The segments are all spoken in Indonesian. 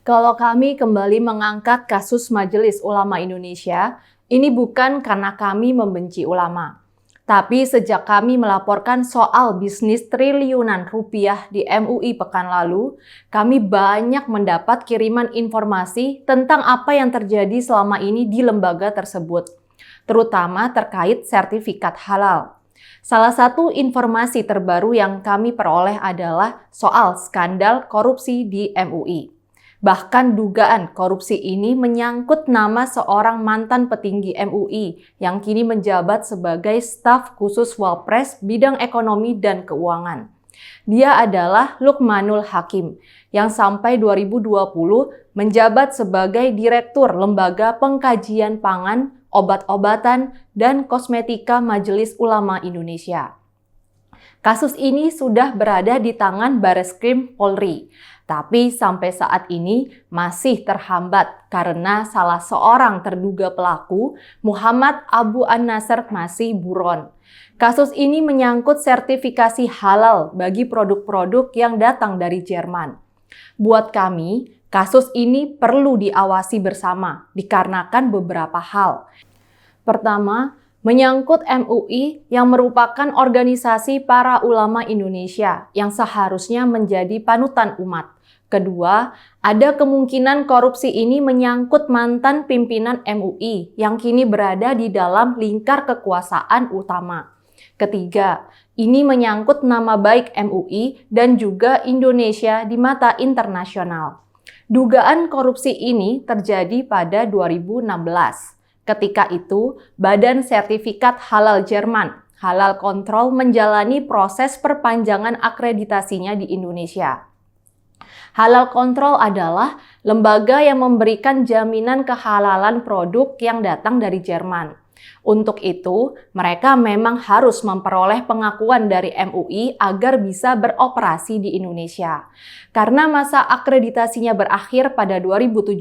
Kalau kami kembali mengangkat kasus Majelis Ulama Indonesia, ini bukan karena kami membenci ulama. Tapi sejak kami melaporkan soal bisnis triliunan rupiah di MUI pekan lalu, kami banyak mendapat kiriman informasi tentang apa yang terjadi selama ini di lembaga tersebut, terutama terkait sertifikat halal. Salah satu informasi terbaru yang kami peroleh adalah soal skandal korupsi di MUI. Bahkan dugaan korupsi ini menyangkut nama seorang mantan petinggi MUI yang kini menjabat sebagai staf khusus Wapres bidang ekonomi dan keuangan. Dia adalah Lukmanul Hakim yang sampai 2020 menjabat sebagai Direktur Lembaga Pengkajian Pangan, Obat-obatan, dan Kosmetika Majelis Ulama Indonesia. Kasus ini sudah berada di tangan Bareskrim Polri. Tapi sampai saat ini masih terhambat karena salah seorang terduga pelaku, Muhammad Abu An-Nasr, masih buron. Kasus ini menyangkut sertifikasi halal bagi produk-produk yang datang dari Jerman. Buat kami, kasus ini perlu diawasi bersama dikarenakan beberapa hal. Pertama, menyangkut MUI yang merupakan organisasi para ulama Indonesia yang seharusnya menjadi panutan umat. Kedua, ada kemungkinan korupsi ini menyangkut mantan pimpinan MUI yang kini berada di dalam lingkar kekuasaan utama. Ketiga, ini menyangkut nama baik MUI dan juga Indonesia di mata internasional. Dugaan korupsi ini terjadi pada 2016. Ketika itu, Badan Sertifikat Halal Jerman, Halal Control, menjalani proses perpanjangan akreditasinya di Indonesia. Halal Control adalah lembaga yang memberikan jaminan kehalalan produk yang datang dari Jerman. Untuk itu, mereka memang harus memperoleh pengakuan dari MUI agar bisa beroperasi di Indonesia. Karena masa akreditasinya berakhir pada 2017,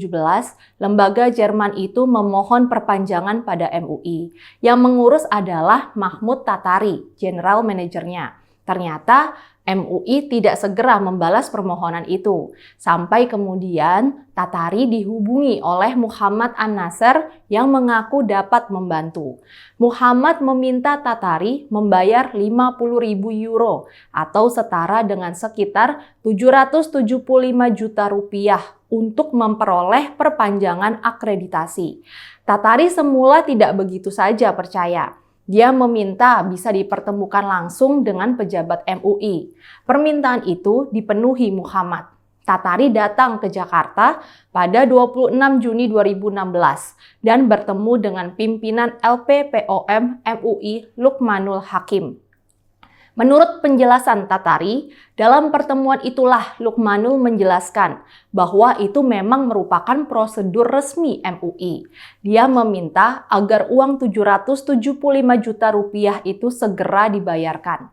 lembaga Jerman itu memohon perpanjangan pada MUI. Yang mengurus adalah Mahmud Tatari, General Managernya. Ternyata MUI tidak segera membalas permohonan itu. Sampai kemudian Tatari dihubungi oleh Muhammad An-Nasr yang mengaku dapat membantu. Muhammad meminta Tatari membayar 50.000 euro atau setara dengan sekitar 775 juta rupiah untuk memperoleh perpanjangan akreditasi. Tatari semula tidak begitu saja percaya. Dia meminta bisa dipertemukan langsung dengan pejabat MUI. Permintaan itu dipenuhi Muhammad. Tatari datang ke Jakarta pada 26 Juni 2016 dan bertemu dengan pimpinan LPPOM MUI Lukmanul Hakim. Menurut penjelasan Tatari, dalam pertemuan itulah Lukmanul menjelaskan bahwa itu memang merupakan prosedur resmi MUI. Dia meminta agar uang 775 juta rupiah itu segera dibayarkan.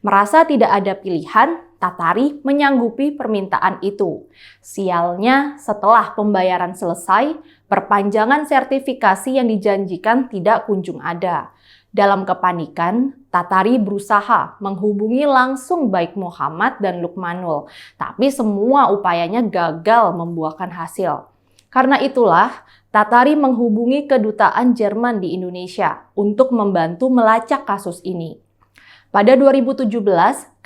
Merasa tidak ada pilihan, Tatari menyanggupi permintaan itu. Sialnya, setelah pembayaran selesai, perpanjangan sertifikasi yang dijanjikan tidak kunjung ada. Dalam kepanikan, Tatari berusaha menghubungi langsung baik Muhammad dan Lukmanul, tapi semua upayanya gagal membuahkan hasil. Karena itulah, Tatari menghubungi kedutaan Jerman di Indonesia untuk membantu melacak kasus ini. Pada 2017,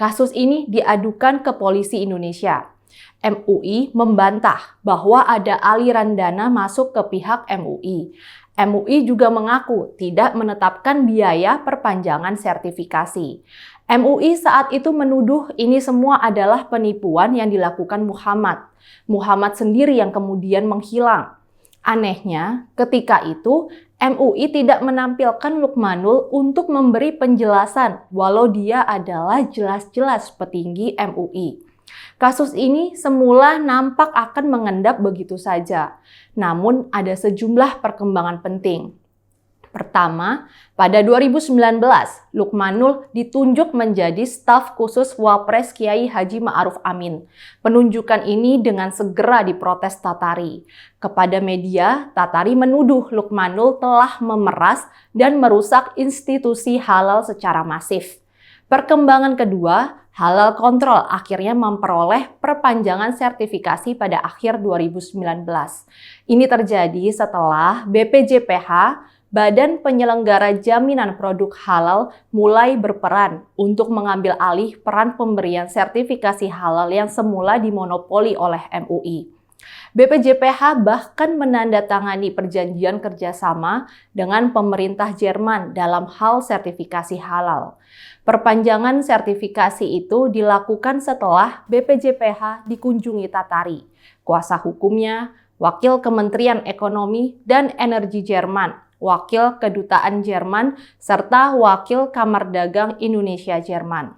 kasus ini diadukan ke polisi Indonesia. MUI membantah bahwa ada aliran dana masuk ke pihak MUI. MUI juga mengaku tidak menetapkan biaya perpanjangan sertifikasi. MUI saat itu menuduh ini semua adalah penipuan yang dilakukan Muhammad. Muhammad sendiri yang kemudian menghilang. Anehnya, ketika itu MUI tidak menampilkan Lukmanul untuk memberi penjelasan walau dia adalah jelas-jelas petinggi MUI. Kasus ini semula nampak akan mengendap begitu saja, namun ada sejumlah perkembangan penting. Pertama, pada 2019, Lukmanul ditunjuk menjadi staf khusus Wapres Kiai Haji Ma'ruf Amin. Penunjukan ini dengan segera diprotes Tatari. Kepada media, Tatari menuduh Lukmanul telah memeras dan merusak institusi halal secara masif. Perkembangan kedua, Halal Control akhirnya memperoleh perpanjangan sertifikasi pada akhir 2019. Ini terjadi setelah BPJPH, Badan Penyelenggara Jaminan Produk Halal, mulai berperan untuk mengambil alih peran pemberian sertifikasi halal yang semula dimonopoli oleh MUI. BPJPH bahkan menandatangani perjanjian kerjasama dengan pemerintah Jerman dalam hal sertifikasi halal. Perpanjangan sertifikasi itu dilakukan setelah BPJPH dikunjungi Tatari, kuasa hukumnya, Wakil Kementerian Ekonomi dan Energi Jerman, Wakil Kedutaan Jerman, serta Wakil Kamar Dagang Indonesia Jerman.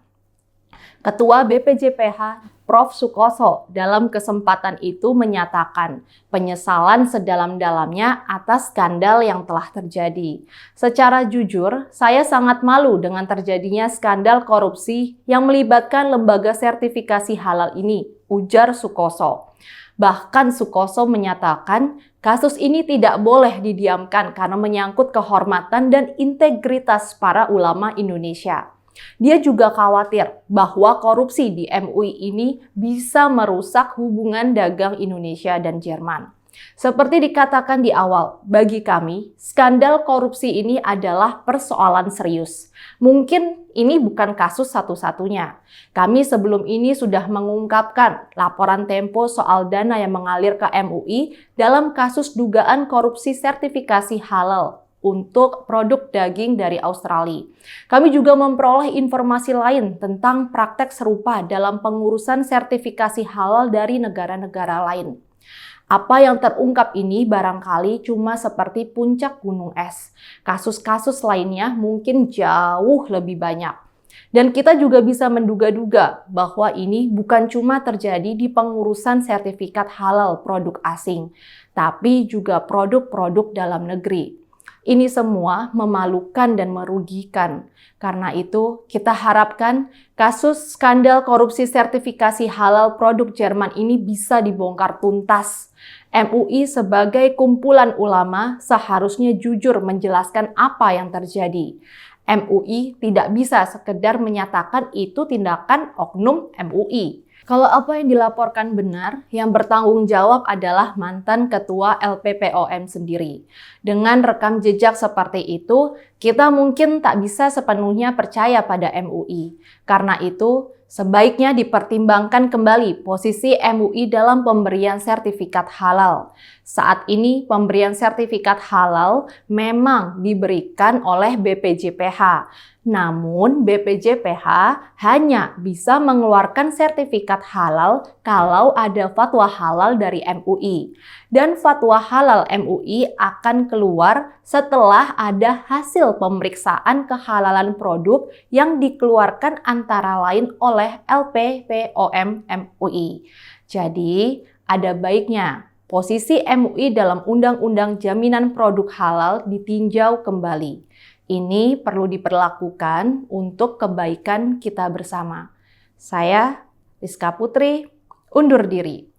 Ketua BPJPH, Prof. Sukoso, dalam kesempatan itu menyatakan penyesalan sedalam-dalamnya atas skandal yang telah terjadi. Secara jujur, saya sangat malu dengan terjadinya skandal korupsi yang melibatkan lembaga sertifikasi halal ini, ujar Sukoso. Bahkan Sukoso menyatakan kasus ini tidak boleh didiamkan karena menyangkut kehormatan dan integritas para ulama Indonesia. Dia juga khawatir bahwa korupsi di MUI ini bisa merusak hubungan dagang Indonesia dan Jerman. Seperti dikatakan di awal, bagi kami, skandal korupsi ini adalah persoalan serius. Mungkin ini bukan kasus satu-satunya. Kami sebelum ini sudah mengungkapkan laporan Tempo soal dana yang mengalir ke MUI dalam kasus dugaan korupsi sertifikasi halal untuk produk daging dari Australia. Kami juga memperoleh informasi lain tentang praktek serupa dalam pengurusan sertifikasi halal dari negara-negara lain. Apa yang terungkap ini barangkali cuma seperti puncak gunung es. Kasus-kasus lainnya mungkin jauh lebih banyak. Dan kita juga bisa menduga-duga bahwa ini bukan cuma terjadi di pengurusan sertifikat halal produk asing, tapi juga produk-produk dalam negeri. Ini semua memalukan dan merugikan. Karena itu, kita harapkan kasus skandal korupsi sertifikasi halal produk Jerman ini bisa dibongkar tuntas. MUI sebagai kumpulan ulama seharusnya jujur menjelaskan apa yang terjadi. MUI tidak bisa sekedar menyatakan itu tindakan oknum MUI. Kalau apa yang dilaporkan benar, yang bertanggung jawab adalah mantan ketua LPPOM sendiri. Dengan rekam jejak seperti itu, kita mungkin tak bisa sepenuhnya percaya pada MUI. Karena itu, sebaiknya dipertimbangkan kembali posisi MUI dalam pemberian sertifikat halal. Saat ini pemberian sertifikat halal memang diberikan oleh BPJPH. Namun BPJPH hanya bisa mengeluarkan sertifikat halal kalau ada fatwa halal dari MUI. Dan fatwa halal MUI akan keluar setelah ada hasil pemeriksaan kehalalan produk yang dikeluarkan antara lain oleh LPPOM MUI. Jadi, ada baiknya posisi MUI dalam Undang-Undang Jaminan Produk Halal ditinjau kembali. Ini perlu diperlakukan untuk kebaikan kita bersama. Saya, Rizka Putri, undur diri.